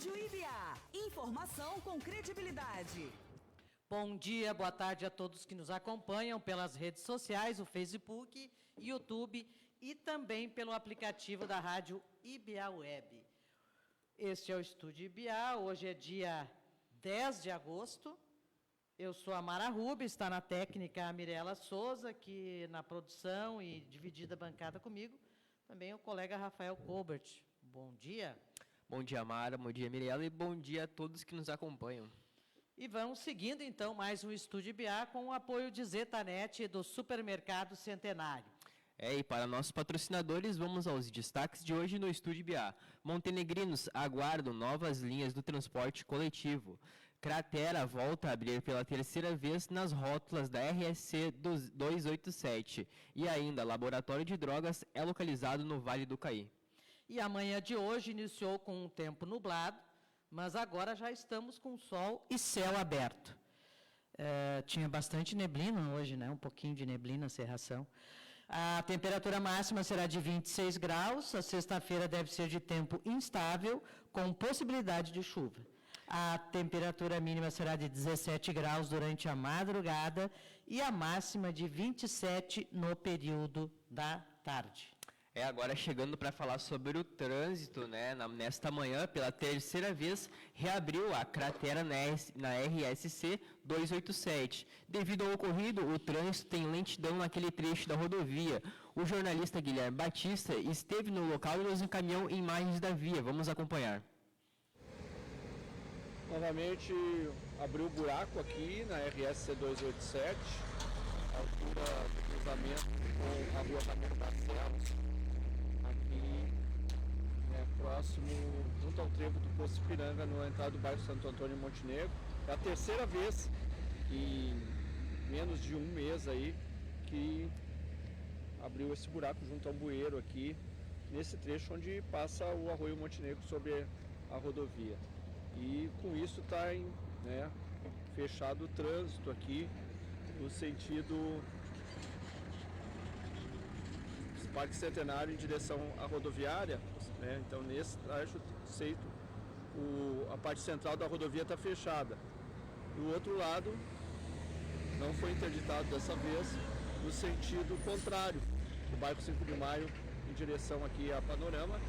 Rádio IBA. Informação com credibilidade. Bom dia, boa tarde a todos que nos acompanham pelas redes sociais, o Facebook, YouTube e também pelo aplicativo da Rádio IBA Web. Este é o Estúdio IBA, hoje é dia 10 de agosto. Eu sou a Mara Rubens, está na técnica a Mirela Souza, aqui na produção e dividida a bancada comigo. Também o colega Rafael Colbert. Bom dia. Bom dia, Mara, bom dia, Mirela, e bom dia a todos que nos acompanham. E vamos seguindo, então, mais um Estúdio IBA com o apoio de Zetanet do Supermercado Centenário. E para nossos patrocinadores, vamos aos destaques de hoje no Estúdio IBA. Montenegrinos aguardam novas linhas do transporte coletivo. Cratera volta a abrir pela terceira vez nas rótulas da RSC 287. E ainda, laboratório de drogas é localizado no Vale do Caí. E a manhã de hoje iniciou com um tempo nublado, mas agora já estamos com sol e céu aberto. Tinha bastante neblina hoje, né? Um pouquinho de neblina, cerração. A temperatura máxima será de 26 graus, a sexta-feira deve ser de tempo instável, com possibilidade de chuva. A temperatura mínima será de 17 graus durante a madrugada e a máxima de 27 no período da tarde. Agora chegando para falar sobre o trânsito, né? Nesta manhã, pela terceira vez, reabriu a cratera na RSC 287. Devido ao ocorrido, o trânsito tem lentidão naquele trecho da rodovia. O jornalista Guilherme Batista esteve no local e nos encaminhou imagens da via. Vamos acompanhar. Novamente, abriu o buraco aqui na RSC 287, a altura do cruzamento com a rua Caminho das Serras. Aqui, próximo, junto ao trevo do Poço Ipiranga, no entrada do bairro Santo Antônio Montenegro. É a terceira vez em menos de um mês aí que abriu esse buraco junto ao bueiro aqui, nesse trecho onde passa o Arroio Montenegro sobre a rodovia. E com isso está fechado o trânsito aqui no sentido Parque Centenário em direção à rodoviária, né? Então nesse trecho a parte central da rodovia está fechada. Do outro lado, não foi interditado dessa vez, no sentido contrário, do bairro 5 de Maio em direção aqui a Panorama.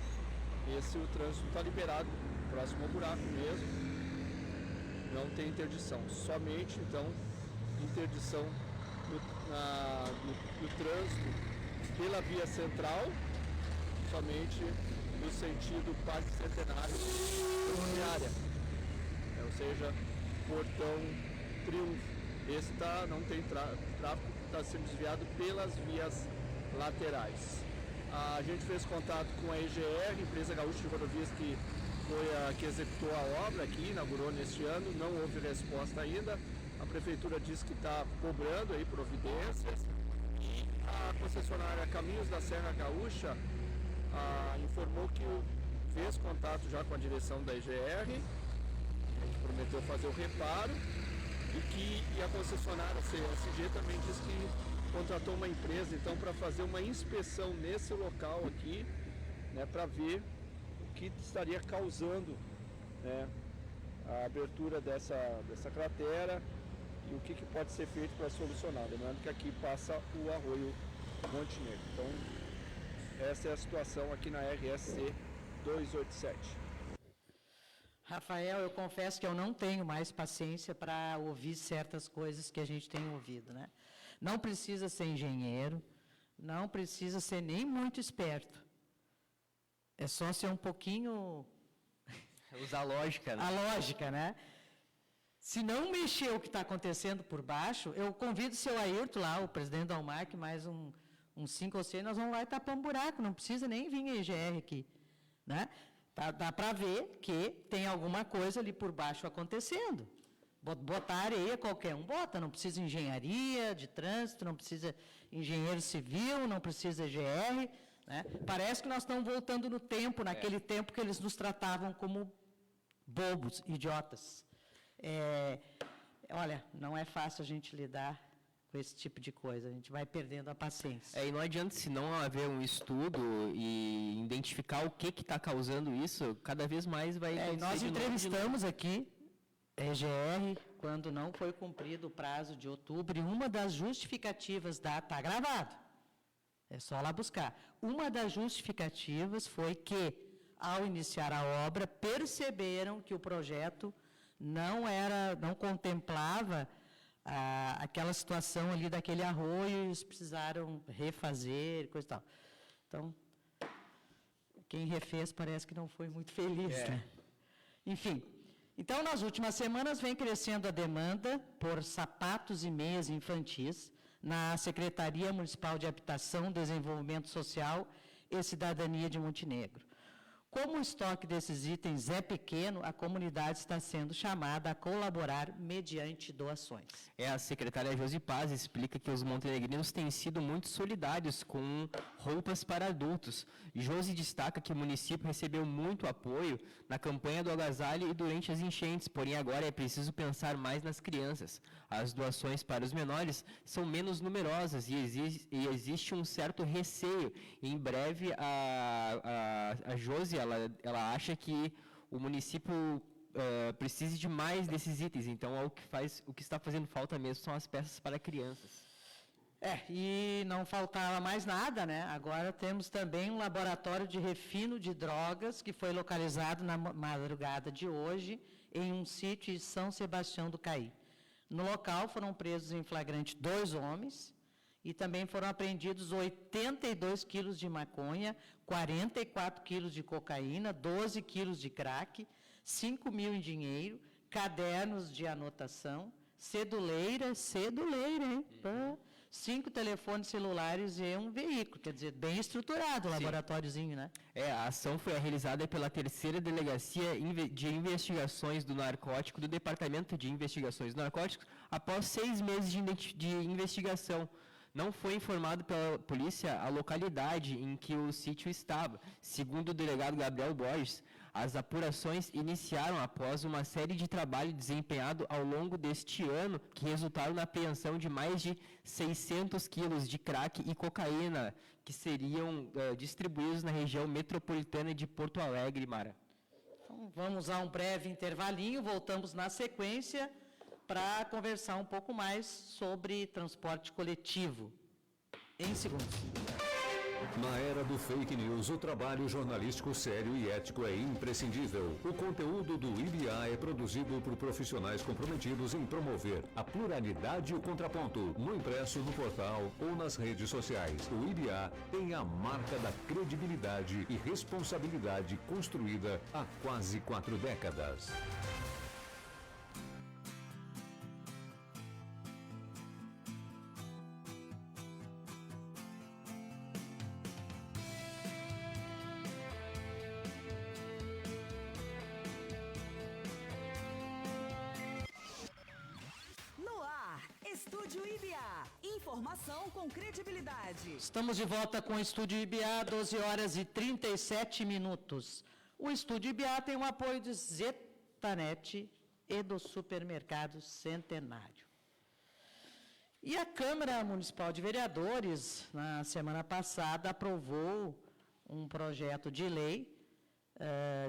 O trânsito está liberado, próximo ao buraco mesmo, não tem interdição, somente então interdição no trânsito pela via central, somente no sentido Parque Centenário rodoviária, ou seja, Portão Triunfo. Esse não tem tráfego, está sendo desviado pelas vias laterais. A gente fez contato com a EGR, Empresa Gaúcha de Rodovias, que foi a que executou a obra aqui, inaugurou neste ano, não houve resposta ainda. A Prefeitura disse que está cobrando aí providências. A concessionária Caminhos da Serra Gaúcha informou que fez contato já com a direção da EGR, que prometeu fazer o reparo, e a concessionária CSG também disse que contratou uma empresa então para fazer uma inspeção nesse local aqui, né, para ver o que estaria causando, né, a abertura dessa cratera e o que pode ser feito para solucionar. Lembrando que aqui passa o Arroio Montenegro. Então, essa é a situação aqui na RSC 287. Rafael, eu confesso que eu não tenho mais paciência para ouvir certas coisas que a gente tem ouvido, né? Não precisa ser engenheiro, não precisa ser nem muito esperto. É só ser um pouquinho... Usar a lógica, né? A lógica, né? Se não mexer o que está acontecendo por baixo, eu convido o seu Ayrton lá, o presidente da UMAC, mais uns 5 ou 6, nós vamos lá e tapar um buraco, não precisa nem vir a EGR aqui, né? Dá para ver que tem alguma coisa ali por baixo acontecendo. Botar areia, qualquer um bota, não precisa engenharia de trânsito, não precisa engenheiro civil, não precisa EGR, né? Parece que nós estamos voltando no tempo, naquele tempo que eles nos tratavam como bobos, idiotas. Olha, não é fácil a gente lidar com esse tipo de coisa, a gente vai perdendo a paciência. E não adianta, se não haver um estudo e identificar o que está causando isso, cada vez mais vai... Nós entrevistamos aqui EGR, quando não foi cumprido o prazo de outubro, e uma das justificativas está gravado, é só lá buscar. Uma das justificativas foi que, ao iniciar a obra, perceberam que o projeto não contemplava aquela situação ali daquele arroio, e eles precisaram refazer, coisa e tal. Então, quem refez parece que não foi muito feliz, né? Enfim, então, nas últimas semanas, vem crescendo a demanda por sapatos e meias infantis na Secretaria Municipal de Habitação, Desenvolvimento Social e Cidadania de Montenegro. Como o estoque desses itens é pequeno, a comunidade está sendo chamada a colaborar mediante doações. A secretária Josi Paz explica que os montenegrinos têm sido muito solidários com roupas para adultos. Josi destaca que o município recebeu muito apoio na campanha do agasalho e durante as enchentes, porém agora é preciso pensar mais nas crianças. As doações para os menores são menos numerosas e existe um certo receio. Em breve, a Josi ela acha que o município precise de mais desses itens, então o que está fazendo falta mesmo são as peças para crianças. E não faltava mais nada, né? Agora temos também um laboratório de refino de drogas que foi localizado na madrugada de hoje em um sítio de São Sebastião do Caí. No local foram presos em flagrante 2 homens e também foram apreendidos 82 quilos de maconha, 44 quilos de cocaína, 12 quilos de crack, 5 mil em dinheiro, cadernos de anotação, ceduleira, hein? 5 telefones celulares e um veículo, quer dizer, bem estruturado o laboratóriozinho, né? A ação foi realizada pela 3ª Delegacia de Investigações do Narcótico, do Departamento de Investigações do Narcótico, após 6 meses de investigação. Não foi informado pela polícia a localidade em que o sítio estava. Segundo o delegado Gabriel Borges, as apurações iniciaram após uma série de trabalho desempenhado ao longo deste ano, que resultaram na apreensão de mais de 600 quilos de crack e cocaína, que seriam distribuídos na região metropolitana de Porto Alegre, Mara. Então, vamos a um breve intervalinho, voltamos na sequência para conversar um pouco mais sobre transporte coletivo. Em segundos. Na era do fake news, o trabalho jornalístico sério e ético é imprescindível. O conteúdo do IBA é produzido por profissionais comprometidos em promover a pluralidade e o contraponto, no impresso, no portal ou nas redes sociais. O IBA tem a marca da credibilidade e responsabilidade construída há quase 4 décadas. Estúdio IBA. Informação com credibilidade. Estamos de volta com o Estúdio IBA, 12 horas e 37 minutos. O Estúdio IBA tem o apoio de Zetanet e do Supermercado Centenário. E a Câmara Municipal de Vereadores, na semana passada, aprovou um projeto de lei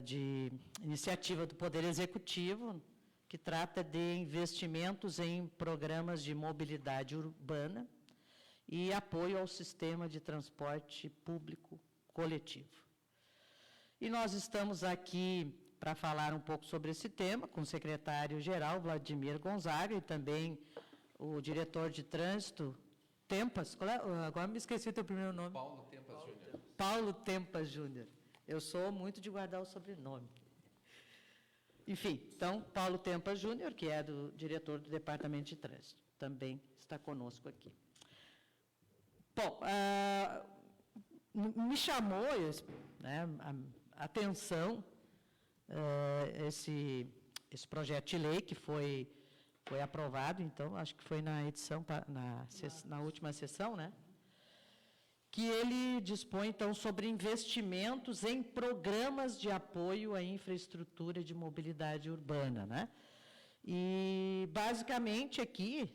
de iniciativa do Poder Executivo, que trata de investimentos em programas de mobilidade urbana e apoio ao sistema de transporte público coletivo. E nós estamos aqui para falar um pouco sobre esse tema com o secretário-geral, Vladimir Gonzaga, e também o diretor de trânsito, Tempas, agora me esqueci o teu primeiro nome. Paulo Tempas Júnior. Paulo Tempas Júnior. Eu sou muito de guardar o sobrenome. Enfim, então, Paulo Tempas Júnior, que é do diretor do Departamento de Trânsito, também está conosco aqui. Bom, me chamou a atenção esse projeto de lei que foi aprovado, então, acho que foi na edição, na última sessão, né? Que ele dispõe, então, sobre investimentos em programas de apoio à infraestrutura de mobilidade urbana, né? E, basicamente, aqui,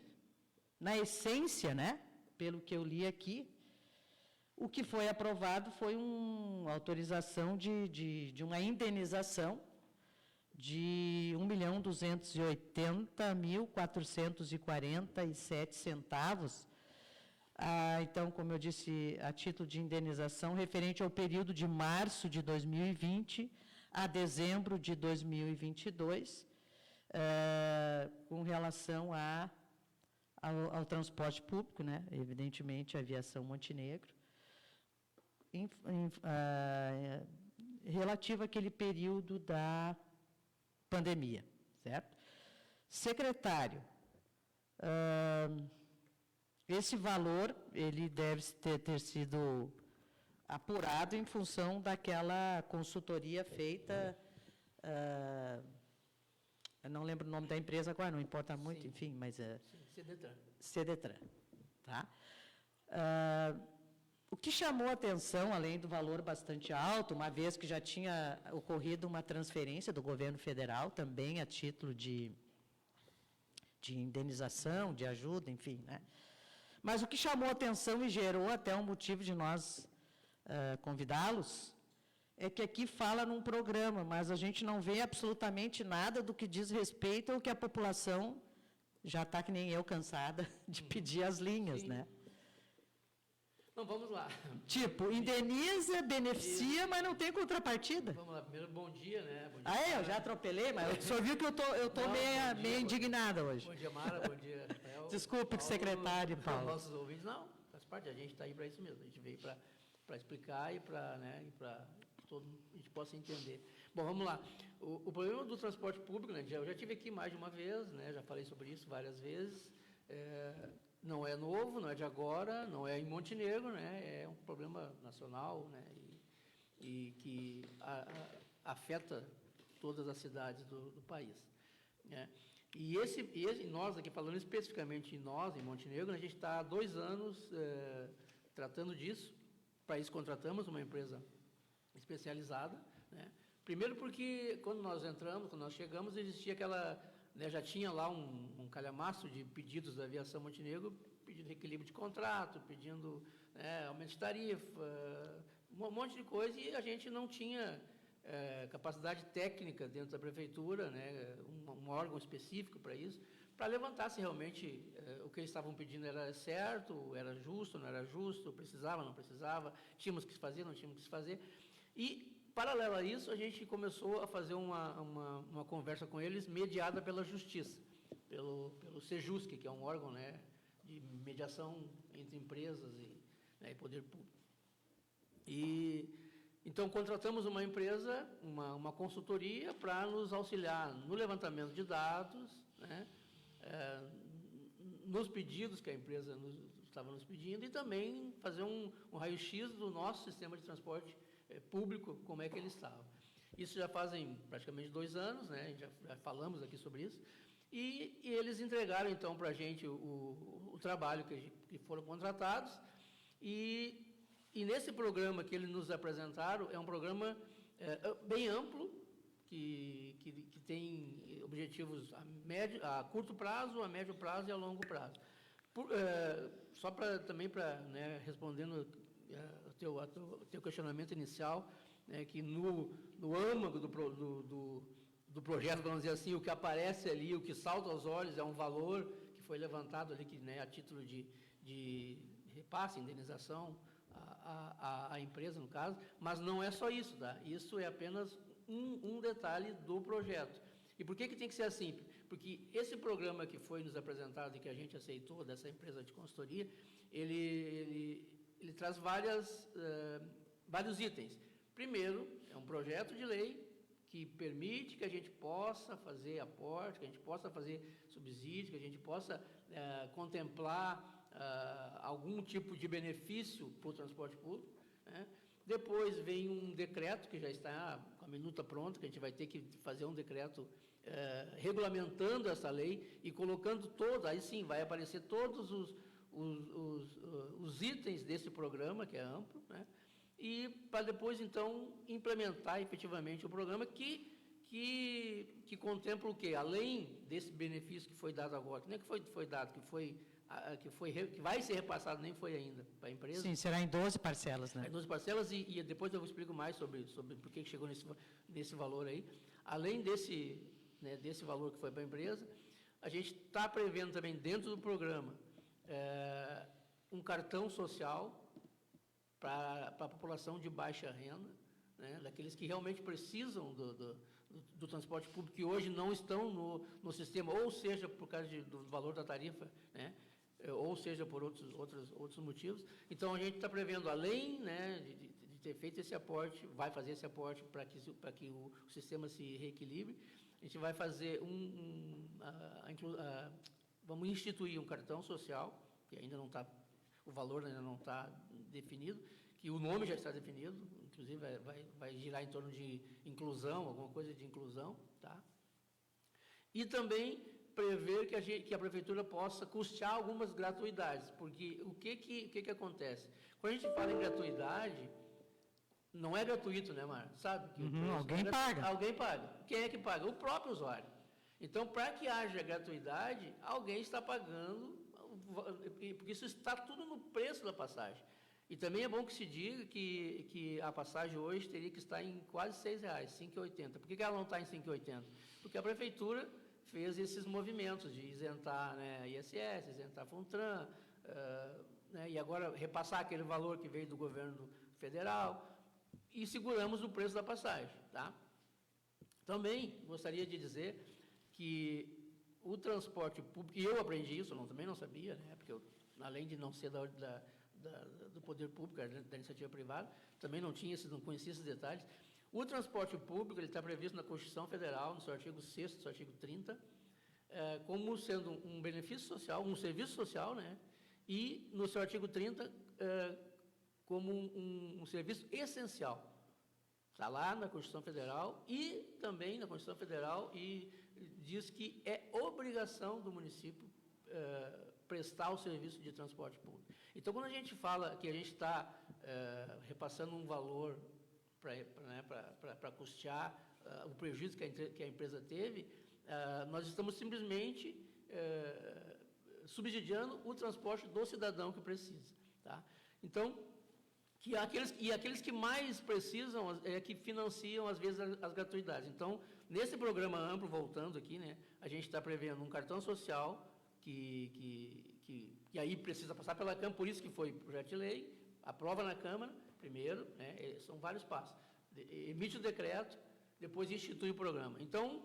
Na essência, né, pelo que eu li aqui, o que foi aprovado foi uma autorização de uma indenização de R$ 1.280.447 centavos. Então, como eu disse, a título de indenização referente ao período de março de 2020 a dezembro de 2022, com relação ao transporte público, né? Evidentemente, a aviação Montenegro, relativo àquele período da pandemia, certo? Secretário, esse valor, ele deve ter sido apurado em função daquela consultoria feita, eu não lembro o nome da empresa agora, não importa muito, sim, enfim, mas CDTran. CDTran, tá? O que chamou a atenção, além do valor bastante alto, uma vez que já tinha ocorrido uma transferência do governo federal, também a título de indenização, de ajuda, enfim, né? Mas o que chamou a atenção e gerou até um motivo de nós convidá-los, é que aqui fala num programa, mas a gente não vê absolutamente nada do que diz respeito ao que a população já está, que nem eu, cansada de pedir as linhas, né? Então, vamos lá. Tipo, indeniza, beneficia, mas não tem contrapartida. Vamos lá. Primeiro, bom dia, né? Bom dia, Eu já atropelei, mas o senhor viu que eu tô meio indignada hoje. Bom dia, Mara. Bom dia, Rafael. Desculpe, Paulo, secretário, Paulo. Nossos ouvintes, não, faz parte, a gente está aí para isso mesmo. A gente veio para explicar e para que todo a gente possa entender. Bom, vamos lá. O problema do transporte público, né? Eu já estive aqui mais de uma vez, né? Já falei sobre isso várias vezes. Não é novo, não é de agora, não é em Montenegro, né? É um problema nacional, né? E que afeta todas as cidades do país, né? E nós aqui, falando especificamente em Montenegro, a gente está há 2 anos tratando disso. Para isso contratamos uma empresa especializada, né? Primeiro porque quando nós chegamos, existia aquela... já tinha lá um calhamaço de pedidos da aviação Montenegro, pedindo reequilíbrio de contrato, pedindo aumento de tarifa, um monte de coisa, e a gente não tinha capacidade técnica dentro da prefeitura, né, um órgão específico para isso, para levantar se realmente o que eles estavam pedindo era certo, era justo, não era justo, precisava, não precisava, tínhamos que fazer, não tínhamos que fazer. E, paralelo a isso, a gente começou a fazer uma conversa com eles, mediada pela Justiça, pelo Sejusc, que é um órgão, né, de mediação entre empresas e poder público. Então, contratamos uma empresa, uma consultoria, para nos auxiliar no levantamento de dados, né, nos pedidos que a empresa estava nos pedindo, e também fazer um raio-x do nosso sistema de transporte público, como é que ele estava. Isso já fazem praticamente 2 anos, né? Já falamos aqui sobre isso, e eles entregaram, então, para a gente o trabalho que foram contratados, e nesse programa que eles nos apresentaram, é um programa bem amplo, que tem objetivos a curto prazo, a médio prazo e a longo prazo. Só também para, né, respondendo o teu questionamento inicial, né, que no âmago do projeto, vamos dizer assim, o que aparece ali, o que salta aos olhos é um valor que foi levantado ali, né, a título de repasse, indenização à empresa, no caso, mas não é só isso, tá? Isso é apenas um detalhe do projeto. E por que tem que ser assim? Porque esse programa que foi nos apresentado e que a gente aceitou, dessa empresa de consultoria, ele traz vários itens. Primeiro, é um projeto de lei que permite que a gente possa fazer aporte, que a gente possa fazer subsídio, que a gente possa contemplar algum tipo de benefício para o transporte público, né? Depois vem um decreto, que já está com a minuta pronta, que a gente vai ter que fazer um decreto regulamentando essa lei e colocando aí sim, vai aparecer todos os itens desse programa, que é amplo, né? E para depois, então, implementar efetivamente o programa, que que contempla o quê? Além desse benefício que foi dado agora, que não é que foi dado, que vai ser repassado, nem foi ainda para a empresa. Sim, será em 12 parcelas, né? Em 12 parcelas, e depois eu explico mais sobre por que chegou nesse valor aí. Além desse valor que foi para a empresa, a gente está prevendo também dentro do programa um cartão social para a população de baixa renda, né, daqueles que realmente precisam do transporte público, que hoje não estão no sistema, ou seja, por causa do valor da tarifa, né, ou seja, por outros motivos. Então, a gente está prevendo, além, né, de ter feito esse aporte, vai fazer esse aporte para que o sistema se reequilibre, a gente vai fazer vamos instituir um cartão social, que ainda não está, o valor ainda não está definido, que o nome já está definido, inclusive vai girar em torno de inclusão, alguma coisa de inclusão, tá? E também prever que a prefeitura possa custear algumas gratuidades, porque o que acontece? Quando a gente fala em gratuidade, não é gratuito, né, Mar? Sabe? Alguém paga. Alguém paga. Quem é que paga? O próprio usuário. Então, para que haja gratuidade, alguém está pagando, porque isso está tudo no preço da passagem. E também é bom que se diga que a passagem hoje teria que estar em quase R$ 6,00, R$ 5,80. Por que ela não está em R$ 5,80? Porque a prefeitura fez esses movimentos de isentar, né, ISS, isentar FUNTRAN, né, e agora repassar aquele valor que veio do governo federal, e seguramos o preço da passagem. Tá? Também gostaria de dizer que o transporte público, e eu aprendi isso, também não sabia, né, porque além de não ser do poder público, da iniciativa privada, também não conhecia esses detalhes. O transporte público, ele está previsto na Constituição Federal, no seu artigo 6º, no seu artigo 30, como sendo um benefício social, um serviço social, né, e no seu artigo 30, como um serviço essencial. Está lá na Constituição Federal e também na Constituição Federal e diz que é obrigação do município prestar o serviço de transporte público. Então, quando a gente fala que a gente está repassando um valor para custear o prejuízo que a empresa teve, nós estamos simplesmente subsidiando o transporte do cidadão que precisa. Tá? Então, aqueles que mais precisam que financiam, às vezes, as gratuidades. Então, nesse programa amplo, voltando aqui, né, a gente está prevendo um cartão social que aí precisa passar pela Câmara, por isso que foi projeto de lei, aprova na Câmara, primeiro, né, são vários passos. Emite o decreto, depois institui o programa. Então,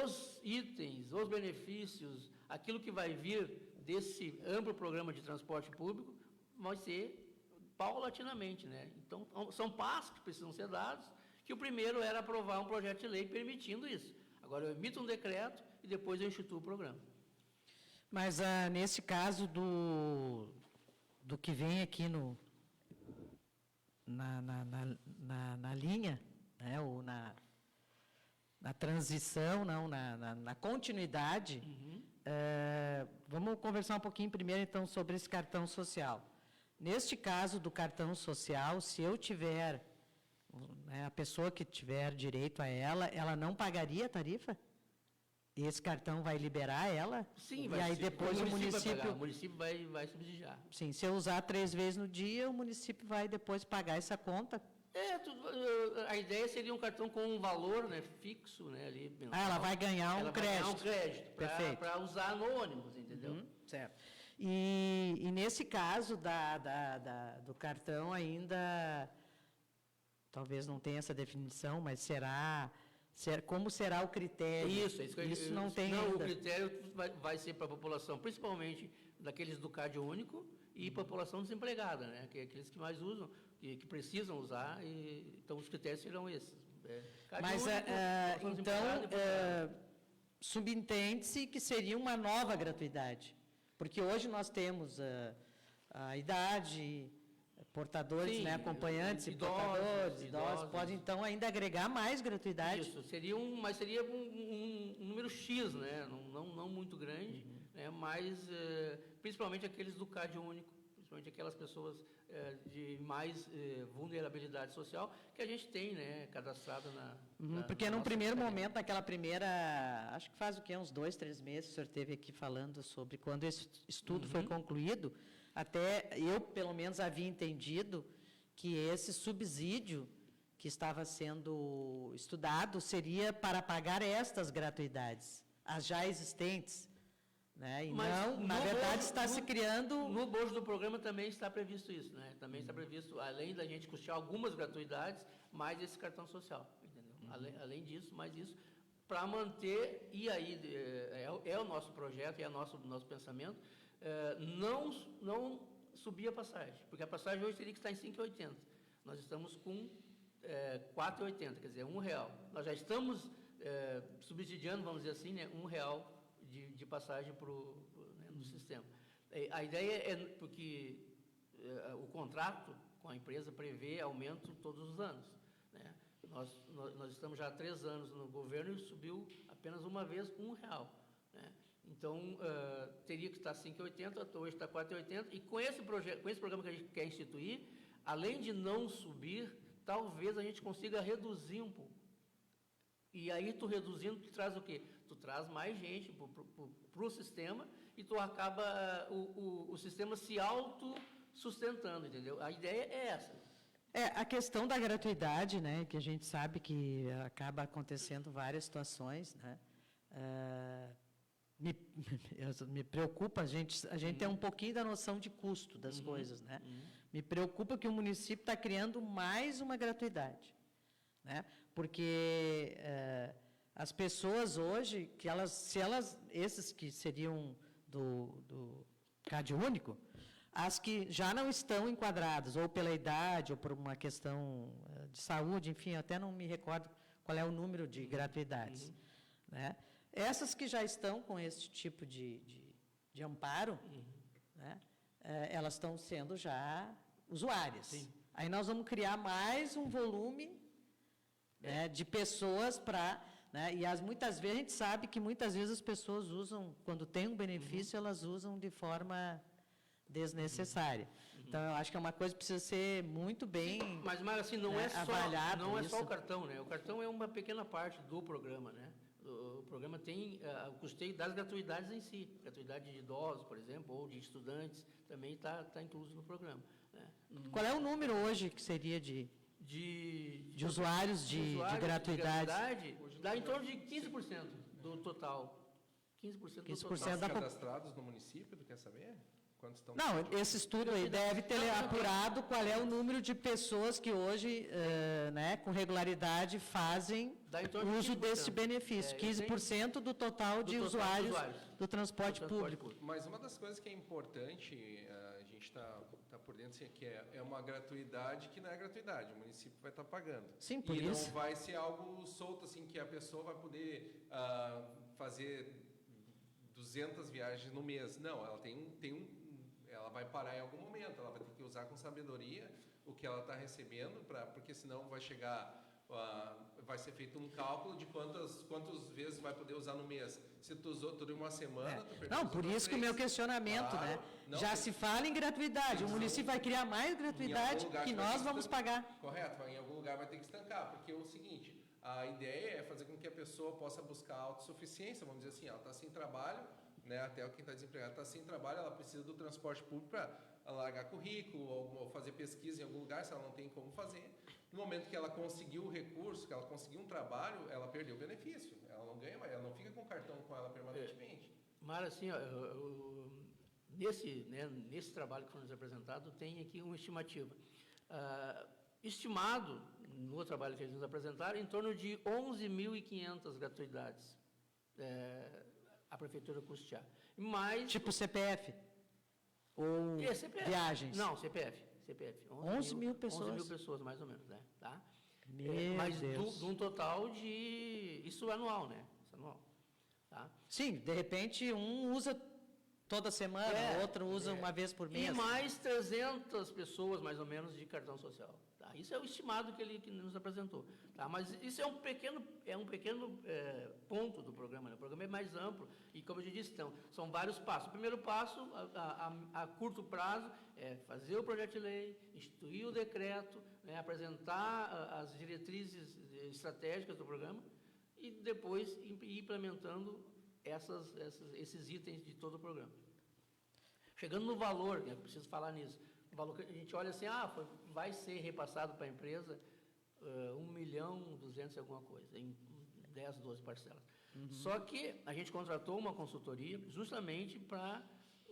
os itens, os benefícios, aquilo que vai vir desse amplo programa de transporte público, vai ser paulatinamente, né? Então, são passos que precisam ser dados, que o primeiro era aprovar um projeto de lei permitindo isso. Agora, eu emito um decreto e depois eu instituo o programa. Mas, nesse caso do que vem aqui na linha, né, ou na transição, não, na continuidade, vamos conversar um pouquinho primeiro, então, sobre esse cartão social. Neste caso do cartão social, se eu tiver, né, a pessoa que tiver direito a ela não pagaria a tarifa? Esse cartão vai liberar ela? Sim, e aí depois o município vai subsidiar. Sim, se eu usar 3 vezes no dia, o município vai depois pagar essa conta? A ideia seria um cartão com um valor, né, fixo, né, ali. Mensal. Ela vai ganhar um crédito. Vai ganhar um crédito para usar no ônibus, entendeu? Certo. E nesse caso do cartão ainda, talvez não tenha essa definição, mas como será o critério? Isso não tem ainda. O critério vai ser para a população, principalmente daqueles do CAD único e população desempregada, né? Que é aqueles que mais usam, que precisam usar, então os critérios serão esses. Mas, então, subentende-se que seria uma nova gratuidade, porque hoje nós temos a idade, portadores, sim, né, acompanhantes idosos, podem então ainda agregar mais gratuidade. Isso, seria um número X, né, não muito grande, né, mas principalmente aqueles do CAD único, principalmente aquelas pessoas de mais vulnerabilidade social, que a gente tem, né, cadastrada Porque na num nossa primeiro academia. momento, naquela primeira, acho que faz o quê? Uns 2, 3 meses, o senhor esteve aqui falando sobre quando esse estudo foi concluído, até eu, pelo menos, havia entendido que esse subsídio que estava sendo estudado seria para pagar estas gratuidades, as já existentes. Né? E Mas não, no na verdade, bojo- está se no- criando... No bojo do programa também está previsto isso, né? Também está previsto, além da gente custear algumas gratuidades, mais esse cartão social, entendeu? Além disso, mais isso, para manter, e aí é o nosso projeto, é o nosso pensamento, não subir a passagem, porque a passagem hoje teria que estar em 5,80. Nós estamos com 4,80, quer dizer, R$1. Nós já estamos subsidiando, vamos dizer assim, né, R$1 de passagem no sistema. A ideia é, porque o contrato com a empresa prevê aumento todos os anos. Né? Nós estamos já há 3 anos no governo e subiu apenas uma vez R$1. Né? Então, teria que estar 5,80, hoje está 4,80, e com esse programa que a gente quer instituir, além de não subir, talvez a gente consiga reduzir um pouco. E aí, tu reduzindo, tu traz o quê? Tu traz mais gente para o sistema e tu acaba o sistema se autossustentando, entendeu? A ideia é essa. A questão da gratuidade, né, que a gente sabe que acaba acontecendo várias situações, né, me preocupa, a gente tem um pouquinho da noção de custo das coisas, né? Me preocupa que o município está criando mais uma gratuidade, né? Porque as pessoas hoje, esses que seriam do CAD único, as que já não estão enquadradas, ou pela idade, ou por uma questão de saúde, enfim, até não me recordo qual é o número de gratuidades, né? Essas que já estão com esse tipo de amparo, né, elas estão sendo já usuárias. Sim. Aí nós vamos criar mais um volume, né, de pessoas para... Né, e muitas vezes, a gente sabe que muitas vezes as pessoas usam, quando tem um benefício, elas usam de forma desnecessária. Então, eu acho que é uma coisa que precisa ser muito bem... Mas assim, não né, é só avaliado não é só isso. o cartão, né? O cartão é uma pequena parte do programa, né? O programa tem o custeio das gratuidades em si. Gratuidade de idosos, por exemplo, ou de estudantes, também está incluso no programa. Né? Qual é o número hoje que seria de usuários de gratuidade? Dá em torno de 15% do total. 15% do 15% total. da Cadastrados no município, tu quer saber? Quantos estão? Não, esse estudo aí deve ter apurado qual é o número de pessoas que hoje, né, com regularidade, fazem Dá em torno de uso 15%. desse benefício. 15% do total de usuários do transporte público. Mas uma das coisas que é importante, a gente está por dentro, assim, que é uma gratuidade que não é gratuidade, o município vai estar pagando. Sim, por e isso. não vai ser algo solto, assim, que a pessoa vai poder fazer 200 viagens no mês. Não, ela ela vai parar em algum momento, ela vai ter que usar com sabedoria o que ela está recebendo, porque senão vai chegar... vai ser feito um cálculo de quantas vezes vai poder usar no mês. Se tu usou tudo em uma semana, tu perdeu Não, as por outras isso que o 3. meu questionamento, Claro. né? Não, Já se fala em gratuidade, o município vai criar mais em gratuidade algum lugar que vai nós ter vamos pagar. Correto, em algum lugar vai ter que estancar, porque é o seguinte, a ideia é fazer com que a pessoa possa buscar autossuficiência, vamos dizer assim, ela está sem trabalho, né, até quem está desempregado está sem trabalho, ela precisa do transporte público para largar currículo ou fazer pesquisa em algum lugar, se ela não tem como fazer. No momento que ela conseguiu o recurso, que ela conseguiu um trabalho, ela perdeu o benefício, ela não ganha mais, ela não fica com o cartão com ela permanentemente. Mas, assim, ó, nesse trabalho que foi nos apresentado, tem aqui uma estimativa. Estimado, no trabalho que eles nos apresentaram, em torno de 11.500 gratuidades a prefeitura custear. Mas, Tipo CPF? Ou CPF. viagens? Não, CPF. 11 mil pessoas. 11 mil pessoas, mais ou menos, né? Tá? Meu mas Deus. de um total de... Isso é anual, né? Isso é anual. Tá? Sim, de repente um usa toda semana, outro usa uma vez por mês. E mais 300 pessoas, mais ou menos, de cartão social. Tá? Isso é o estimado que nos apresentou. Tá? Mas isso é um pequeno ponto do programa. Né? O programa é mais amplo e, como eu disse, então, são vários passos. O primeiro passo, a curto prazo, é fazer o projeto de lei, instituir o decreto, né? Apresentar as diretrizes estratégicas do programa e depois ir implementando esses itens de todo o programa. Chegando no valor, eu preciso falar nisso, o valor que a gente olha assim, vai ser repassado para a empresa 1.200.000 alguma coisa, em 10, 12 parcelas. Só que a gente contratou uma consultoria justamente para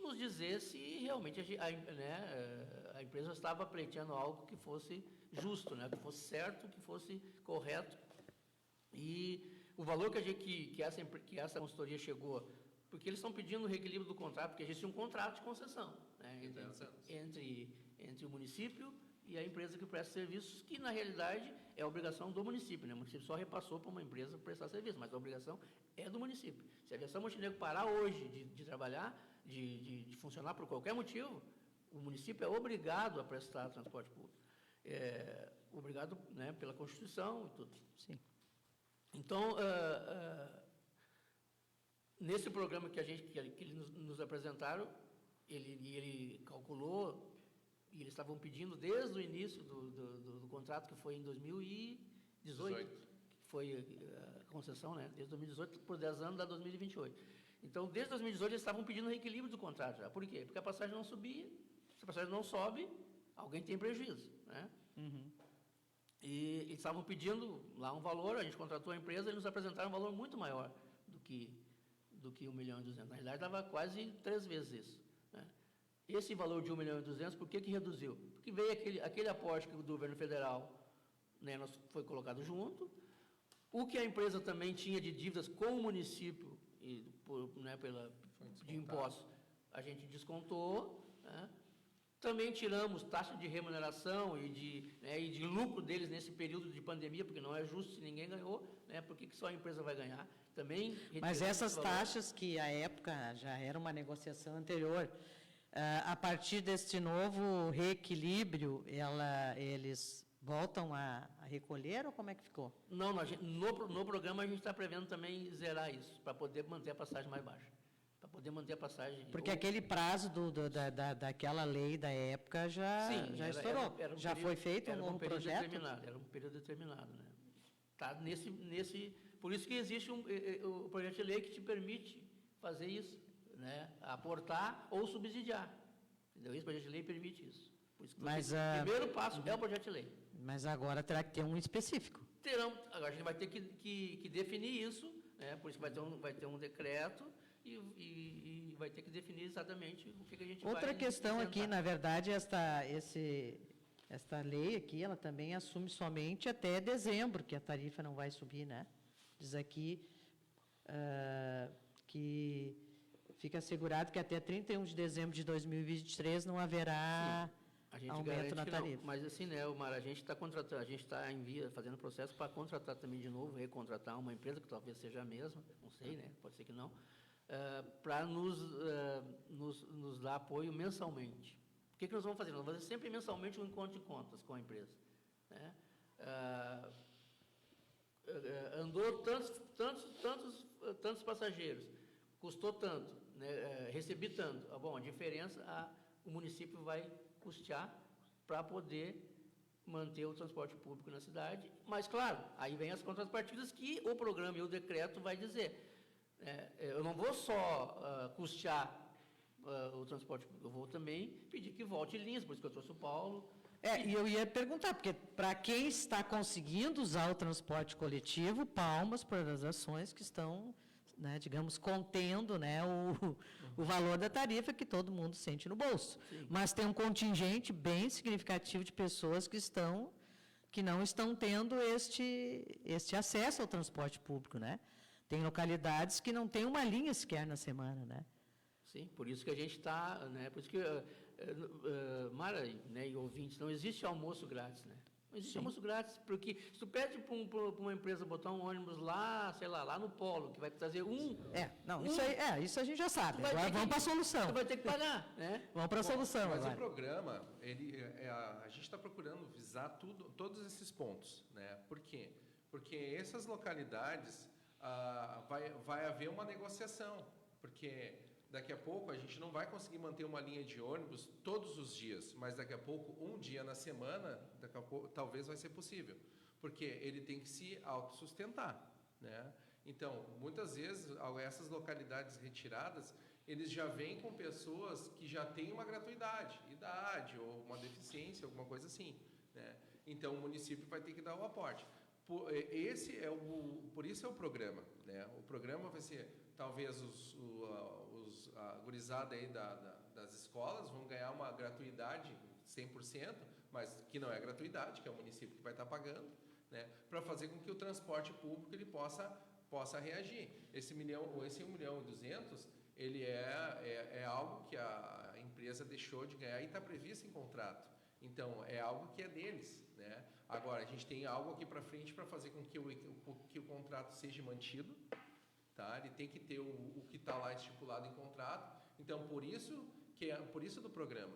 nos dizer se realmente a empresa estava pleiteando algo que fosse justo, né, que fosse certo, que fosse correto. E o valor que essa consultoria chegou, porque eles estão pedindo o reequilíbrio do contrato, porque existe um contrato de concessão, né, entre o município e a empresa que presta serviços, que na realidade é a obrigação do município, né? O município só repassou para uma empresa prestar serviço, mas a obrigação é do município. Se a aviação Montenegro parar hoje de trabalhar, de funcionar por qualquer motivo, o município é obrigado a prestar transporte público. Obrigado, né, pela Constituição e tudo. Sim. Então, nesse programa que eles nos apresentaram, ele calculou, e eles estavam pedindo desde o início do contrato, que foi em 2018, que foi a concessão, né, desde 2018, por 10 anos, dá 2028. Então, desde 2018, eles estavam pedindo o reequilíbrio do contrato já. Por quê? Porque a passagem não subia, se a passagem não sobe, alguém tem prejuízo, né? E eles estavam pedindo lá um valor, a gente contratou a empresa, eles nos apresentaram um valor muito maior do que 1.200.000. Na realidade, dava quase 3 vezes isso. Né? Esse valor de 1.200.000, por que reduziu? Porque veio aquele aporte que o governo federal, né, foi colocado junto, o que a empresa também tinha de dívidas com o município, de impostos, a gente descontou, né? Também tiramos taxa de remuneração e de lucro deles nesse período de pandemia, porque não é justo se ninguém ganhou, né? Por que só a empresa vai ganhar? Também. Mas essas taxas, que à época já era uma negociação anterior, a partir deste novo reequilíbrio, eles voltam a recolher ou como é que ficou? Não, no programa a gente está prevendo também zerar isso, para poder manter a passagem mais baixa. Para poder manter a passagem. Porque aquele prazo daquela lei da época já estourou. Já foi feito um novo projeto? Era um período determinado. Né? Tá por isso que existe o projeto de lei que te permite fazer isso, né? Aportar ou subsidiar. Entendeu? Esse projeto de lei permite isso. Por isso que o primeiro passo é o projeto de lei. Mas agora terá que ter um específico. Agora a gente vai ter que definir isso, né? Por isso que vai ter um decreto. E vai ter que definir exatamente o que a gente vai... Outra questão aqui, na verdade, esta lei aqui, ela também assume somente até dezembro, que a tarifa não vai subir, né? Diz aqui que fica assegurado que até 31 de dezembro de 2023 não haverá aumento na tarifa. Mas assim, né, Omar, a gente está contratando, a gente está fazendo processo para contratar também de novo, recontratar uma empresa, que talvez seja a mesma, não sei, né? Pode ser que não. Para nos dar apoio mensalmente. O que nós vamos fazer? Nós vamos fazer sempre mensalmente um encontro de contas com a empresa. Né? Andou tantos passageiros, custou tanto, né? Recebi tanto. Bom, a diferença o município vai custear para poder manter o transporte público na cidade. Mas, claro, aí vem as contrapartidas que o programa e o decreto vai dizer. Eu não vou só custear o transporte público, eu vou também pedir que volte linhas, por isso que eu trouxe o Paulo. E eu ia perguntar, porque para quem está conseguindo usar o transporte coletivo, palmas para as ações que estão, né, digamos, contendo, né, o valor da tarifa que todo mundo sente no bolso. Sim. Mas tem um contingente bem significativo de pessoas que não estão tendo este acesso ao transporte público, né? Tem localidades que não tem uma linha sequer na semana, né? Sim, por isso que a gente está, né? Por isso que, Mara, né, e ouvintes, não existe almoço grátis, né? Não existe almoço grátis, porque se tu pede para uma empresa botar um ônibus lá, sei lá no Polo, que vai trazer Isso a gente já sabe. Agora vamos para a solução. Tu vai ter que pagar, né? Vamos para a solução Mas agora. o programa, a gente está procurando visar todos esses pontos, né? Por quê? Porque essas localidades vai haver uma negociação, porque daqui a pouco a gente não vai conseguir manter uma linha de ônibus todos os dias, mas daqui a pouco, um dia na semana, daqui a pouco, talvez vai ser possível, porque ele tem que se autossustentar, né? Então, muitas vezes, essas localidades retiradas, eles já vêm com pessoas que já têm uma gratuidade, idade ou uma deficiência, alguma coisa assim, né? Então, o município vai ter que dar o aporte. Por isso é o programa, né? O programa vai ser, talvez a gurizada aí das escolas vão ganhar uma gratuidade 100%, mas que não é gratuidade, que é o município que vai estar pagando, né? Para fazer com que o transporte público ele possa reagir. Esse 1.200.000, ele é algo que a empresa deixou de ganhar e está previsto em contrato. Então, é algo que é deles, né? Agora, a gente tem algo aqui para frente para fazer com que o contrato seja mantido, tá? Ele tem que ter o que está lá estipulado em contrato. Então, por isso do programa,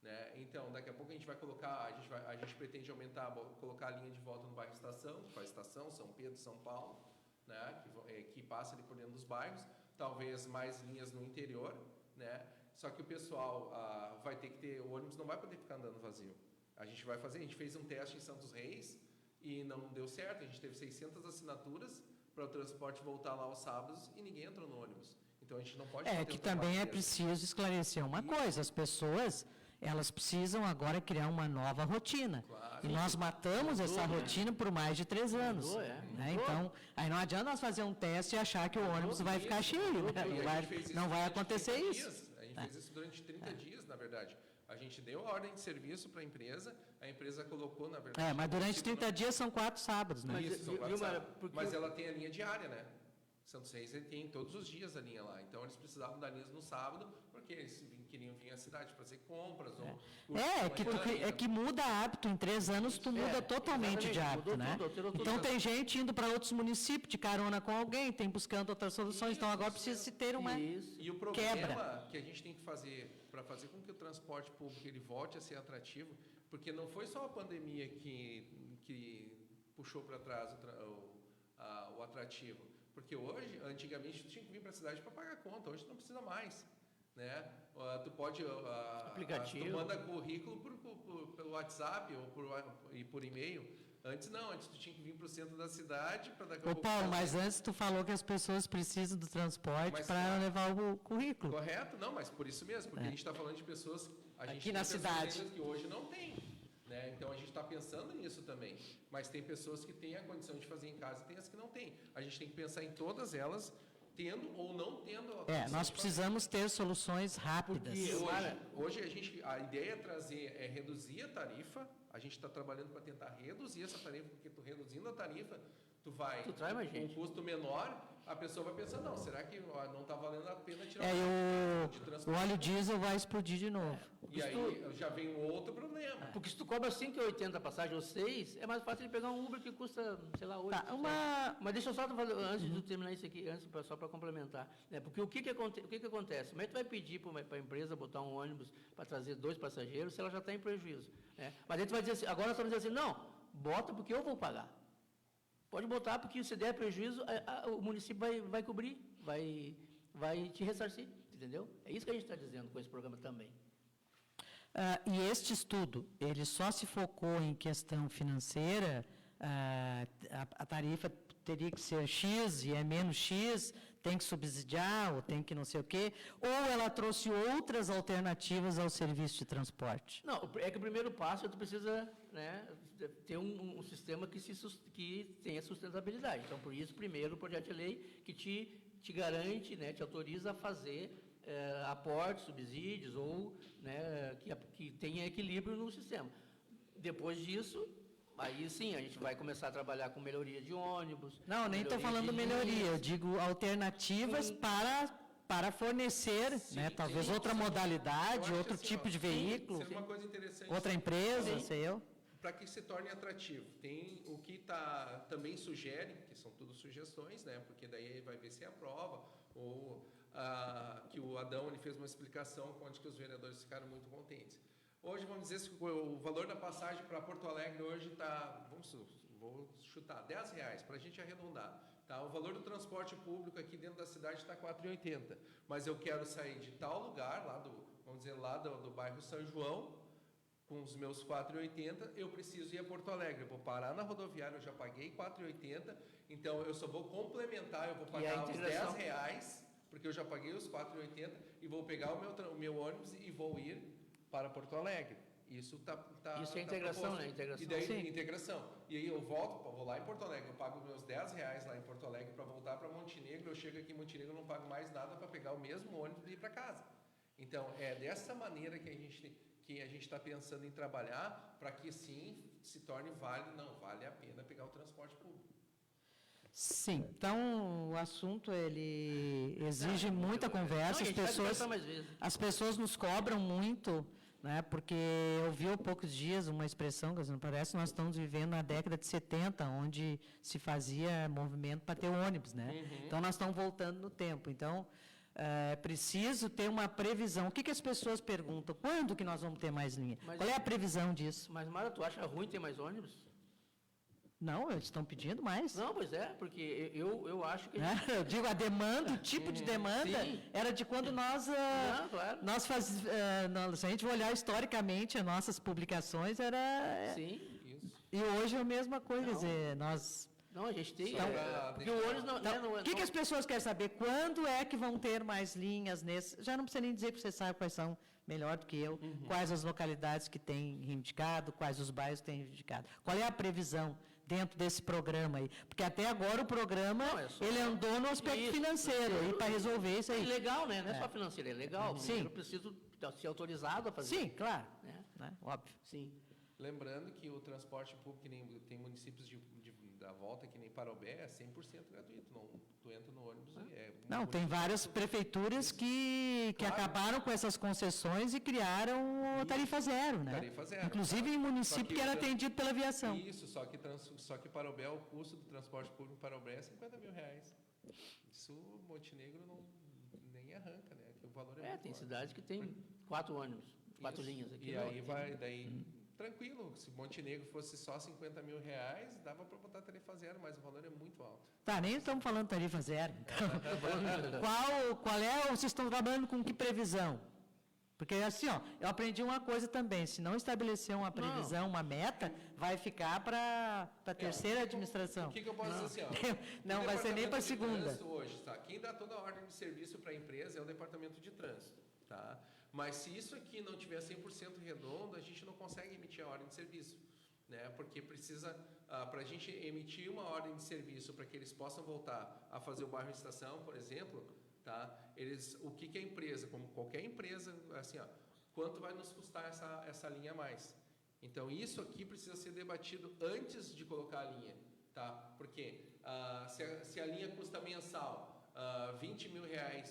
né? Então, daqui a pouco a gente vai colocar, a gente pretende colocar a linha de volta no bairro Estação, que faz Estação, São Pedro, São Paulo, né? Que passa ali por dentro dos bairros, talvez mais linhas no interior, né? Só que o pessoal vai ter que ter, o ônibus não vai poder ficar andando vazio. A gente fez um teste em Santos Reis e não deu certo, a gente teve 600 assinaturas para o transporte voltar lá aos sábados e ninguém entrou no ônibus. Então a gente não pode... Que também é preciso esclarecer uma coisa, as pessoas, elas precisam agora criar uma nova rotina. Claro. E nós matamos essa rotina por mais de 3 anos. Né? Então, aí não adianta nós fazer um teste e achar que o ônibus vai ficar cheio. Né? Não vai acontecer isso. A gente fez isso durante 30 dias, na verdade. A gente deu a ordem de serviço para a empresa colocou, na verdade... mas durante 30 dias são 4 sábados, né? Isso, são 4 sábados. Mas ela tem a linha diária, né? Santos Reis ele tem todos os dias a linha lá. Então, eles precisavam da linha no sábado, porque eles queriam vir à cidade para fazer compras. Que muda hábito. Em 3 anos, tu muda totalmente de hábito, né? Então, tem gente indo para outros municípios de carona com alguém, tem buscando outras soluções. Então, agora precisa se ter uma E o problema quebra. que a gente tem que fazer para fazer com que o transporte público ele volte a ser atrativo, porque não foi só a pandemia que puxou para trás o atrativo. Porque hoje, antigamente, tu tinha que vir para a cidade para pagar conta, hoje tu não precisa mais, né? Tu pode... aplicativo. Tu manda currículo pelo WhatsApp ou por e-mail. Antes não, antes tu tinha que vir para o centro da cidade para daqui a pouco... Paulo, mas antes tu falou que as pessoas precisam do transporte para levar o currículo. Correto? Não, mas por isso mesmo, porque a gente está falando de pessoas... Aqui na cidade. Que hoje não tem. Né? Então, a gente está pensando nisso também. Mas tem pessoas que têm a condição de fazer em casa e tem as que não têm. A gente tem que pensar em todas elas, tendo ou não tendo a condição nós precisamos ter soluções rápidas. Hoje a ideia é reduzir a tarifa. A gente está trabalhando para tentar reduzir essa tarifa, porque tu reduzindo a tarifa, tu traz mais gente. Um custo menor, a pessoa vai pensar, não, será que não está valendo a pena tirar o óleo diesel vai explodir de novo. E aí já vem um outro problema. Porque se tu cobra 5,80 a passagem ou 6, é mais fácil ele pegar um Uber que custa, sei lá, 8. Mas deixa eu só fazer, antes de terminar isso aqui, só para complementar. Né? Porque o que acontece? Como é que tu vai pedir para a empresa botar um ônibus para trazer 2 passageiros se ela já está em prejuízo? Né? Mas aí tu vai dizer assim, agora nós estamos dizendo assim, não, bota porque eu vou pagar. Pode botar, porque se der prejuízo, o município vai cobrir, vai te ressarcir, entendeu? É isso que a gente está dizendo com esse programa também. E este estudo, ele só se focou em questão financeira, a tarifa teria que ser X e é menos X, tem que subsidiar ou tem que não sei o quê, ou ela trouxe outras alternativas ao serviço de transporte? Não, é que o primeiro passo tu precisa, né, ter um sistema que tenha sustentabilidade. Então, por isso, primeiro, o projeto de lei que te garante, né, te autoriza a fazer aportes, subsídios, ou, né, que tenha equilíbrio no sistema. Depois disso, aí sim, a gente vai começar a trabalhar com melhoria de ônibus. Não, nem estou falando melhoria, eu digo alternativas para fornecer, né, talvez outra modalidade, outro tipo de veículo, seria uma coisa interessante, outra empresa, sei eu. para que se torne atrativo. Tem o que também sugere, que são tudo sugestões, né? Porque daí vai ver se aprova, ou que o Adão ele fez uma explicação onde que os vereadores ficaram muito contentes. Hoje, vamos dizer que o valor da passagem para Porto Alegre hoje está, vou chutar, R$10, para a gente arredondar. Tá? O valor do transporte público aqui dentro da cidade está R$4,80, mas eu quero sair de tal lugar, lá do bairro São João, com os meus R$4,80, eu preciso ir a Porto Alegre. Eu vou parar na rodoviária, eu já paguei R$4,80, então eu só vou complementar, eu vou pagar os R$10, porque eu já paguei os R$4,80, e vou pegar o meu ônibus e vou ir para Porto Alegre. Isso Isso é integração, né? Integração. E daí, integração. E aí eu vou lá em Porto Alegre, eu pago meus R$10 lá em Porto Alegre para voltar para Montenegro, eu chego aqui em Montenegro, eu não pago mais nada para pegar o mesmo ônibus e ir para casa. Então, é dessa maneira que a gente está pensando em trabalhar para que, sim, se torne vale a pena pegar o transporte público. Sim, então o assunto ele exige muita conversa, as pessoas nos cobram muito, né, porque eu vi há poucos dias uma expressão, que não parece, nós estamos vivendo na década de 70, onde se fazia movimento para ter ônibus, né? Uhum. Então nós estamos voltando no tempo, então é preciso ter uma previsão. O que as pessoas perguntam? Quando que nós vamos ter mais linha? Qual é a previsão disso? Mas, Mara, tu acha ruim ter mais ônibus? Não, eles estão pedindo mais. Não, pois é, porque eu acho que... Eu digo, a demanda, o tipo de demanda, sim, era de quando nós... Não, claro. Se a gente olhar historicamente as nossas publicações, era... Sim, isso. E hoje é a mesma coisa, quer dizer, nós... Não, a gente tem... Então, porque o ônibus não... O que as pessoas querem saber? Quando é que vão ter mais linhas nesse... Já não precisa nem dizer que você sabe quais são, melhor do que eu, quais as localidades que têm reivindicado, quais os bairros têm reivindicado. Qual é a previsão dentro desse programa aí? Porque até agora o programa, ele andou no aspecto financeiro, aí para resolver isso aí. É legal, né? Não é só financeiro, é legal. Sim. Eu preciso ser autorizado a fazer. Sim, claro. Né? Óbvio. Sim. Lembrando que o transporte público, que nem tem municípios da volta, que nem Parobé, é 100% gratuito. Tu entra no ônibus e Não, tem várias prefeituras que acabaram com essas concessões e criaram tarifa zero, né? Tarifa zero. Inclusive em município que era atendido pela aviação. Isso, só que Parobé, o custo do transporte público em Parobé é R$50 mil. Isso Montenegro nem arranca, né? Que o valor é muito tem alto. Cidades que tem 4 ônibus, 4 linhas aqui. E aí vai, tranquilo, se Montenegro fosse só R$50 mil, dava para botar tarifa zero, mas o valor é muito alto. Tá, nem estamos falando tarifa zero. Então, vocês estão trabalhando com que previsão? Porque assim, eu aprendi uma coisa também, se não estabelecer uma previsão, uma meta, vai ficar para a terceira administração. O que eu posso dizer assim? Não vai ser nem para a segunda. Hoje, tá? Quem dá toda a ordem de serviço para a empresa é o departamento de trânsito. Tá? Mas se isso aqui não tiver 100% redondo, a gente não consegue emitir a ordem de serviço, né? Porque precisa, para a gente emitir uma ordem de serviço para que eles possam voltar a fazer o bairro de estação, por exemplo, tá? O que a empresa, como qualquer empresa, assim, quanto vai nos custar essa linha a mais? Então, isso aqui precisa ser debatido antes de colocar a linha, tá? Porque se a linha custa mensal R$20 mil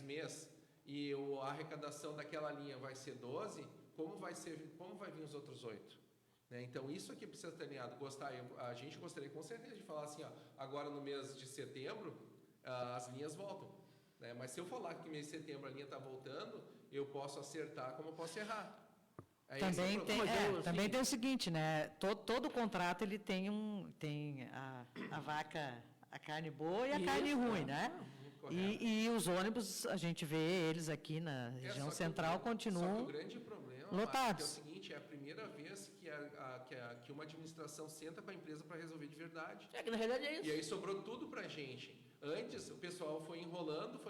mês, e a arrecadação daquela linha vai ser 12, como vai vir os outros 8? Né? Então, isso aqui precisa ter alinhado. A gente gostaria com certeza de falar assim, agora no mês de setembro, as linhas voltam. Né? Mas se eu falar que no mês de setembro a linha está voltando, eu posso acertar como eu posso errar. Também tem o seguinte, né? Todo contrato ele tem a vaca, a carne boa e a carne ruim, né? E os ônibus, a gente vê eles aqui na região central, continuam só que o grande problema, lotados. É o seguinte, é a primeira vez que uma administração senta com a empresa para resolver de verdade. Que na realidade é isso. E aí sobrou tudo para a gente. Antes, o pessoal foi enrolando,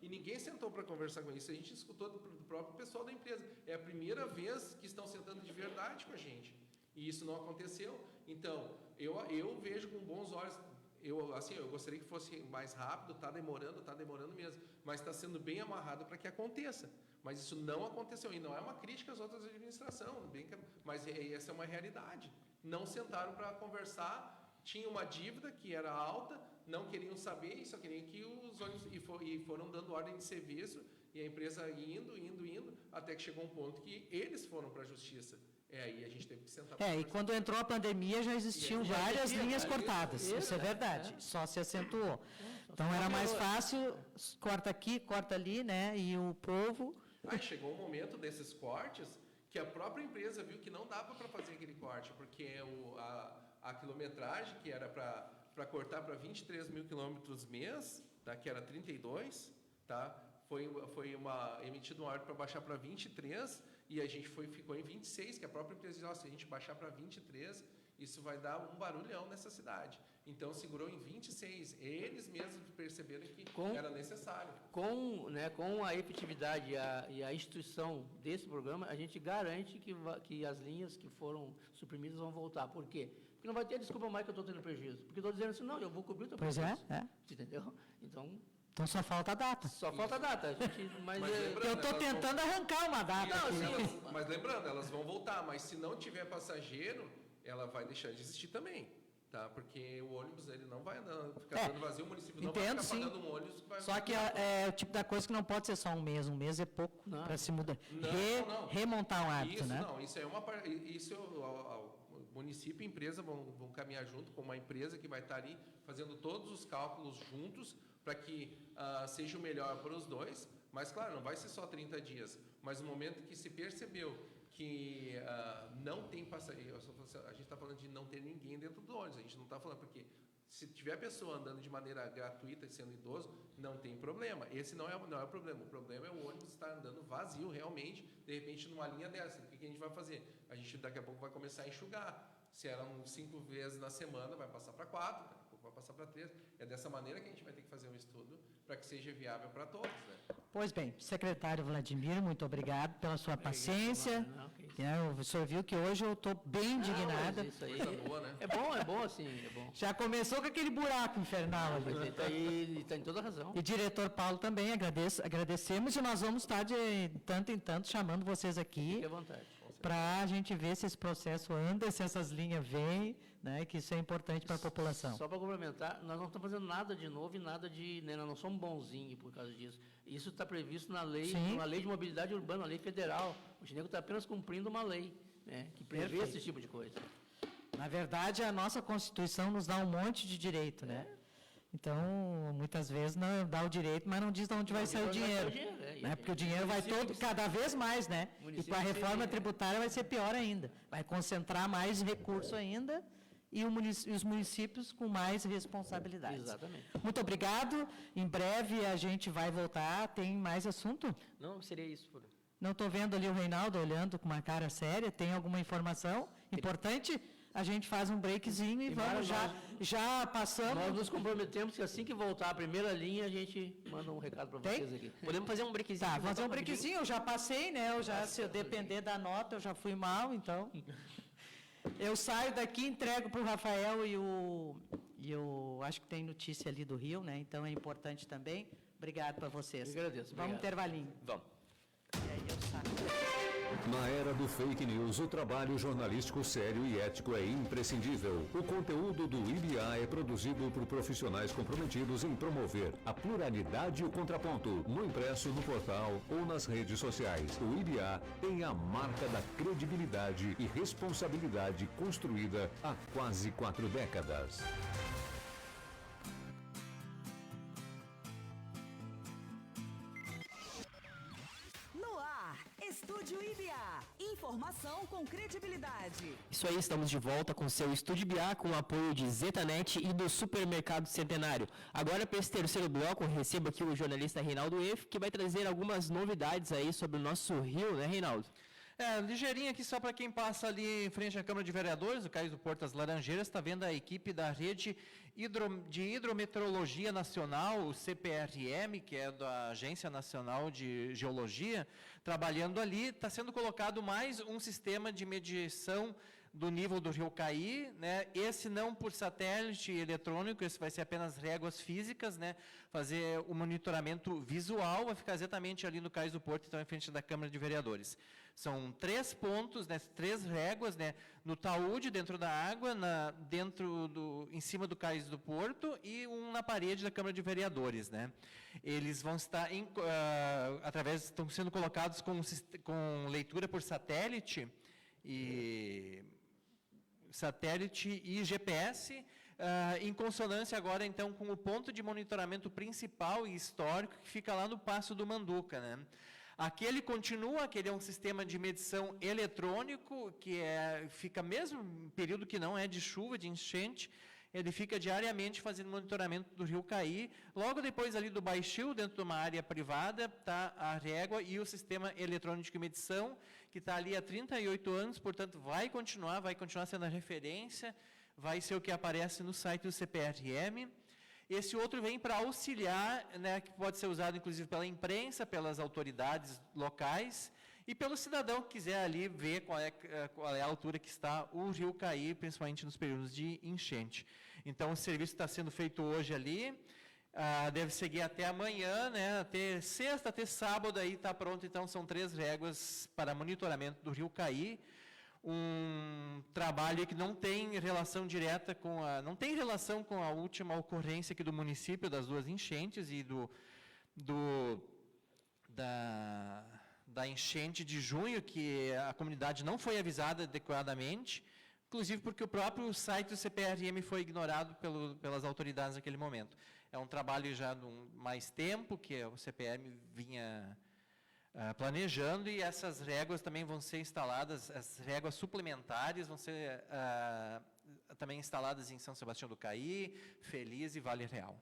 e ninguém sentou para conversar com isso. A gente escutou do próprio pessoal da empresa. É a primeira vez que estão sentando de verdade com a gente. E isso não aconteceu. Então, eu vejo com bons olhos. Eu gostaria que fosse mais rápido, está demorando mesmo, mas está sendo bem amarrado para que aconteça. Mas isso não aconteceu, e não é uma crítica às outras administrações, mas essa é uma realidade. Não sentaram para conversar, tinha uma dívida que era alta, não queriam saber, e só queriam que os ônibus, e foram dando ordem de serviço, e a empresa indo, até que chegou um ponto que eles foram para a justiça. Aí a gente teve que sentar para E conversar. quando entrou a pandemia já existiam Já várias existia, linhas isso, cortadas, isso é verdade, só se acentuou. Então era mais fácil, corta aqui, corta ali, né, e o povo... Aí chegou um momento desses cortes que a própria empresa viu que não dava para fazer aquele corte, porque a quilometragem que era para cortar para 23 mil quilômetros mês, tá, que era 32, tá, foi emitido uma ordem para baixar para 23 e a gente ficou em 26, que a própria empresa disse, se a gente baixar para 23, isso vai dar um barulhão nessa cidade. Então segurou em 26. Eles mesmos perceberam que era necessário. Com a efetividade e a instituição desse programa, a gente garante que as linhas que foram suprimidas vão voltar. Por quê? Porque não vai ter desculpa mais que eu estou tendo prejuízo. Porque eu estou dizendo assim, não, eu vou cobrir o teu prejuízo. Pois é. Entendeu? Então só falta a data. Só falta a data. Mas lembrando, Eu estou tentando arrancar uma data aqui. Mas lembrando, elas vão voltar, mas se não tiver passageiro, ela vai deixar de existir também. Tá? Porque o ônibus ele não vai ficar dando vazio, o município não vai ficar pagando um ônibus. Só que é o tipo da coisa que não pode ser só um mês é pouco para se mudar. Remontar um hábito, isso, né? Não, isso é uma parte. Isso o município e a empresa vão caminhar junto com uma empresa que vai estar ali fazendo todos os cálculos juntos para que seja o melhor para os dois. Mas, claro, não vai ser só 30 dias. Mas no momento que se percebeu que não tem passageiro, a gente está falando de não ter ninguém dentro do ônibus, a gente não está falando porque se tiver pessoa andando de maneira gratuita, sendo idoso, não tem problema. Esse não é o problema. O problema é o ônibus estar andando vazio realmente, de repente numa linha dessa. O que a gente vai fazer? A gente daqui a pouco vai começar a enxugar. Se eram 5 vezes na semana, vai passar para 4, daqui a pouco vai passar para 3. É dessa maneira que a gente vai ter que fazer um estudo para que seja viável para todos, né? Pois bem, secretário Vladimir, muito obrigado pela sua paciência. O senhor viu que hoje eu estou bem indignada. Isso aí Coisa boa, né? é bom assim, é bom. Já começou com aquele buraco infernal ali. Mas ele está em toda a razão. E diretor Paulo também, agradecemos e nós vamos estar de tanto em tanto chamando vocês aqui Fique à vontade. para a gente ver se esse processo anda, se essas linhas vêm, né, que isso é importante para a população. Só para complementar, nós não estamos fazendo nada de novo e nada de... Né, nós não somos bonzinhos por causa disso. Isso está previsto na lei de mobilidade urbana, na lei federal. O Chinego está apenas cumprindo uma lei, né, que prevê esse tipo de coisa. Na verdade, a nossa Constituição nos dá um monte de direito, né? Então, muitas vezes não dá o direito, mas não diz de onde vai sair o dinheiro. Né? Porque o dinheiro vai todo, cada vez mais, né? E com a reforma tributária vai ser pior ainda. Vai concentrar mais recurso ainda e os municípios com mais responsabilidades. Exatamente. Muito obrigado. Em breve a gente vai voltar. Tem mais assunto? Não, seria isso. Não estou vendo ali o Reinaldo olhando com uma cara séria. Tem alguma informação importante? A gente faz um breakzinho e vamos já passamos. Nós nos comprometemos que assim que voltar a primeira linha, a gente manda um recado para vocês aqui. Podemos fazer um breakzinho? Tá, fazer um breakzinho. Eu já passei, né? Se eu depender da nota, eu já fui mal, então... Eu saio daqui, entrego para o Rafael e eu acho que tem notícia ali do Rio, né? Então é importante também. Obrigado para vocês. Eu agradeço. Vamos intervalinho. Vamos. E aí eu saio. Na era do fake news, o trabalho jornalístico sério e ético é imprescindível. O conteúdo do IBA é produzido por profissionais comprometidos em promover a pluralidade e o contraponto, no impresso, no portal ou nas redes sociais. O IBA tem a marca da credibilidade e responsabilidade construída há quase 4 décadas. Estúdio IBA. Informação com credibilidade. Isso aí, estamos de volta com seu Estúdio IBA, com o apoio de Zetanet e do Supermercado Centenário. Agora, para esse terceiro bloco, eu recebo aqui o jornalista Reinaldo Eff, que vai trazer algumas novidades aí sobre o nosso Rio, né, Reinaldo? Ligeirinho aqui só para quem passa ali em frente à Câmara de Vereadores, o Cais do Porto das Laranjeiras, está vendo a equipe da Rede de Hidrometeorologia Nacional, o CPRM, que é da Agência Nacional de Geologia, trabalhando ali. Está sendo colocado mais um sistema de medição do nível do Rio Caí, né? Esse não por satélite eletrônico, esse vai ser apenas réguas físicas, né? Fazer o monitoramento visual, vai ficar exatamente ali no Cais do Porto, então em frente da Câmara de Vereadores. São 3 pontos, né? 3 réguas, né? No taúde, dentro da água, em cima do Cais do Porto e um na parede da Câmara de Vereadores, né? Eles vão estar, estão sendo colocados com leitura por satélite. e satélite e GPS, em consonância agora, então, com o ponto de monitoramento principal e histórico que fica lá no Passo do Manduca, né? Aquele continua, aquele é um sistema de medição eletrônico, que fica mesmo em período que não é de chuva, de enchente, ele fica diariamente fazendo monitoramento do Rio Caí. Logo depois ali do Baixio, dentro de uma área privada, está a régua e o sistema eletrônico de medição, que está ali há 38 anos, portanto vai continuar sendo a referência, vai ser o que aparece no site do CPRM. Esse outro vem para auxiliar, né, que pode ser usado inclusive pela imprensa, pelas autoridades locais e pelo cidadão que quiser ali ver qual é a altura que está o Rio Caí, principalmente nos períodos de enchente. Então, o serviço está sendo feito hoje ali, deve seguir até amanhã, né, até sexta, até sábado, aí está pronto. Então, são 3 réguas para monitoramento do Rio Caí. Um trabalho que não tem relação direta não tem relação com a última ocorrência aqui do município, das 2 enchentes e da enchente de junho, que a comunidade não foi avisada adequadamente, inclusive porque o próprio site do CPRM foi ignorado pelas autoridades naquele momento. É um trabalho já de mais tempo, que o CPRM vinha planejando, e essas réguas também vão ser instaladas, as réguas suplementares vão ser também instaladas em São Sebastião do Caí, Feliz e Vale Real.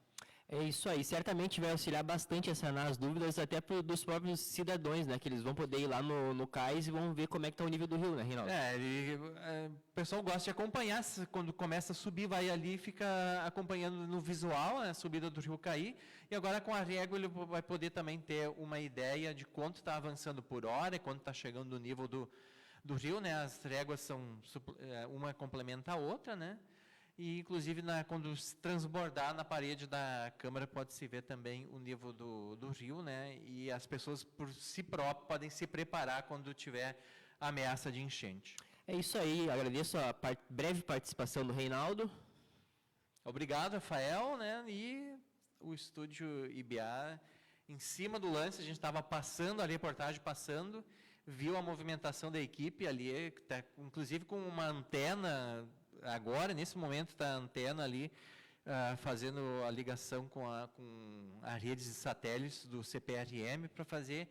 É isso aí, certamente vai auxiliar bastante a sanar as dúvidas até dos próprios cidadãos, né, que eles vão poder ir lá no cais e vão ver como é que está o nível do rio, né, Reinaldo? O pessoal gosta de acompanhar, quando começa a subir, vai ali e fica acompanhando no visual a subida do Rio Caí, e agora com a régua ele vai poder também ter uma ideia de quanto está avançando por hora, quanto está chegando no nível do rio, né, as réguas uma complementa a outra, né? E, inclusive, quando transbordar na parede da Câmara, pode-se ver também o nível do rio, né? E as pessoas, por si próprias, podem se preparar quando tiver ameaça de enchente. É isso aí, agradeço a breve participação do Reinaldo. Obrigado, Rafael, né? E o estúdio IBA, em cima do lance, a gente estava passando a reportagem, viu a movimentação da equipe ali, tá, inclusive com uma antena. Agora, nesse momento, está a antena ali, fazendo a ligação com a rede de satélites do CPRM para fazer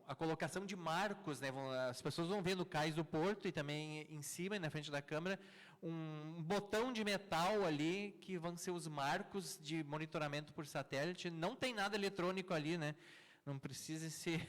a colocação de marcos, né? As pessoas vão ver no cais do Porto e também em cima, na frente da Câmara, um botão de metal ali que vão ser os marcos de monitoramento por satélite. Não tem nada eletrônico ali, né? Não precisa ser...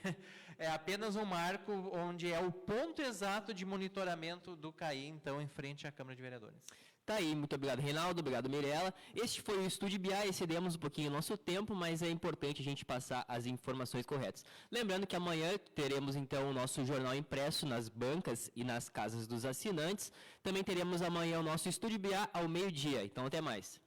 É apenas um marco onde é o ponto exato de monitoramento do CAI, então, em frente à Câmara de Vereadores. Tá aí, muito obrigado, Reinaldo, obrigado, Mirella. Este foi o Estúdio BA, excedemos um pouquinho o nosso tempo, mas é importante a gente passar as informações corretas. Lembrando que amanhã teremos, então, o nosso jornal impresso nas bancas e nas casas dos assinantes. Também teremos amanhã o nosso Estúdio BA ao meio-dia, então até mais.